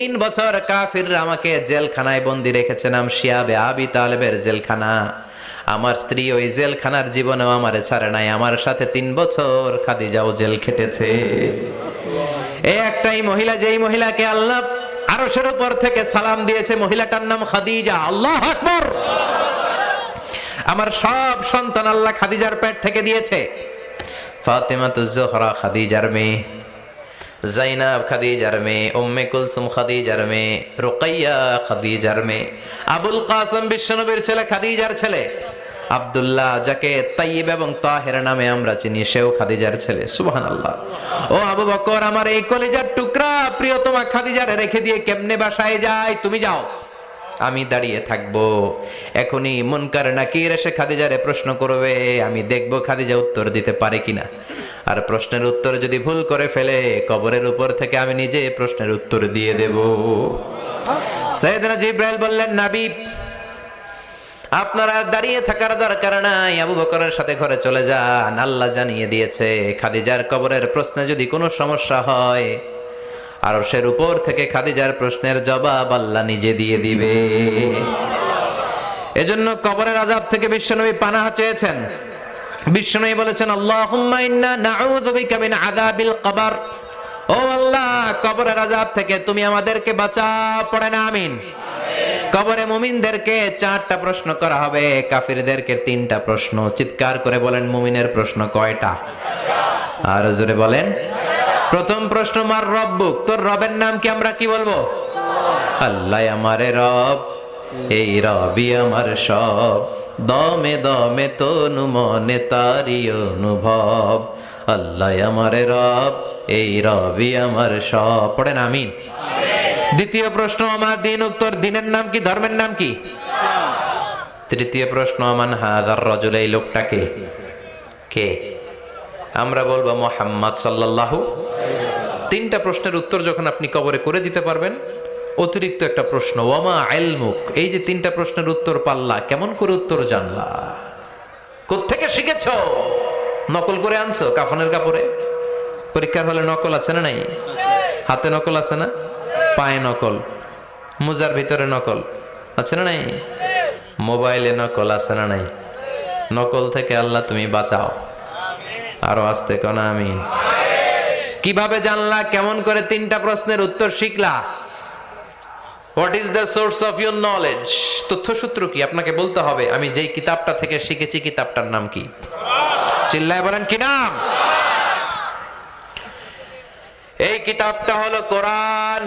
3 বছর কাফিররা আমাকে জেলখানায় বন্দি রেখেছে, নাম শিয়াবে আবি তালেবের জেলখানা। আমার স্ত্রী ওই জেলখানার জীবনেও আমারে ছাড়ে নাই। আমার সাথে 3 বছর খাদিজাও জেল খেটেছে। এই একটাই মহিলা, যেই মহিলাকে আল্লাহ আরশের উপর থেকে সালাম দিয়েছে, মহিলাটার নাম খাদিজা। আল্লাহু আকবার। আমার সব সন্তান আল্লাহ খাদিজার পেট থেকে দিয়েছে। ফাতেমাতুজ জোহরা খাদিজার মেয়ে, জাইনাব খাদিজার মেয়ে, উম্মে কুলসুম খাদিজার মেয়ে, রুকাইয়া খাদিজার মেয়ে, আবুল কাসেম বিশ্বনবীর ছেলে খাদিজার ছেলে, আব্দুল্লাহ যাকে তাইয়্যিব এবং তাহের নামে আমরা চিনি, সেও খাদিজার ছেলে। সুবহানাল্লাহ। ও আবু বকর, আমার এই কলিজার টুকরা প্রিয়তমা খাদিজারে রেখে দিয়ে কেমনে বাসায় যায়? তুমি যাও, আমি দাঁড়িয়ে থাকবো। এখনই মুনকার নাকির এসে খাদিজারে প্রশ্ন করবে, আমি দেখব খাদিজা উত্তর দিতে পারে কিনা। আর প্রশ্নের উত্তর যদি ভুল করে ফেলে, কবরের উপর থেকে আমি নিজে প্রশ্নের উত্তর দিয়ে দেব। সাইয়েদনা জিবরাইল বললেন, নবী আপনারা দাঁড়িয়ে থাকার দরকার নাই, আবু বকরের সাথে ঘরে চলে যান। আল্লাহ জানিয়ে দিয়েছে, খাদিজার কবরের প্রশ্নে যদি কোনো সমস্যা হয়, আরশের উপর থেকে খাদিজার প্রশ্নের জবাব আল্লাহ নিজে দিয়ে দিবে। এজন্য কবরের আযাব থেকে বিশ্বনবী পানাহ চেয়েছেন। বিশ্বনবী বলেছেন, আল্লাহুম্মা ইন্না নাউযু বিকা মিন আযাবিল কবর। ও আল্লাহ, কবরের আযাব থেকে তুমি আমাদেরকে বাঁচাও। পড়েন আমিন। কবরে মুমিনদেরকে 4টা প্রশ্ন করা হবে, কাফিরদেরকে 3টা প্রশ্ন। চিৎকার করে বলেন, মুমিনের প্রশ্ন কয়টা? আর জোরে বলেন। প্রথম প্রশ্ন, মার রব্বুক, তোর রবের নাম কি? আমরা কি বলবো? আল্লাহ আমারে রব, এই রবি আমার সব, দমে দমে তনু মনে তারি অনুভব। আল্লাহ আমারে রব, এই রবি আমার সব। পড়েন আমিন। দ্বিতীয় প্রশ্ন, আমার দিন, তোর দিনের নাম কি? ধর্মের নাম কি? তৃতীয় প্রশ্ন, আমান হাযার রাজুল, এই লোকটাকে কে? আমরা বলবো মুহাম্মদ সাল্লাল্লাহু। 3টা প্রশ্নের উত্তর যখন আপনি কবরে করে দিতে পারবেন, অতিরিক্ত একটা প্রশ্ন, ওয়ামা ইলমুক, এই যে 3টা প্রশ্নের উত্তর পাল্লা, কেমন করে উত্তর জানলা? কোত্থেকে শিখেছো? নকল করে আনছো কাফনের কাপড়ে? পরীক্ষার হলে নকল আছে না নাই? হাতে নকল আছে না? পায়ে নকল, মোজার ভিতরে নকল আছে না নাই? মোবাইলে নকল আছে না নাই? নকল থেকে আল্লাহ তুমি বাঁচাও। আরো আস্তে কোন আমিন। কিভাবে জানলা? কেমন করে 3টা প্রশ্নের উত্তর শিখলা? What is the source of your knowledge? তথ্যসূত্র কি? আপনাকে বলতে হবে, আমি যেই কিতাবটা থেকে শিখেছি, কিতাবটার নাম কি? চিল্লায় বলেন, কি নাম? এই কিতাবটা হলো কোরআন।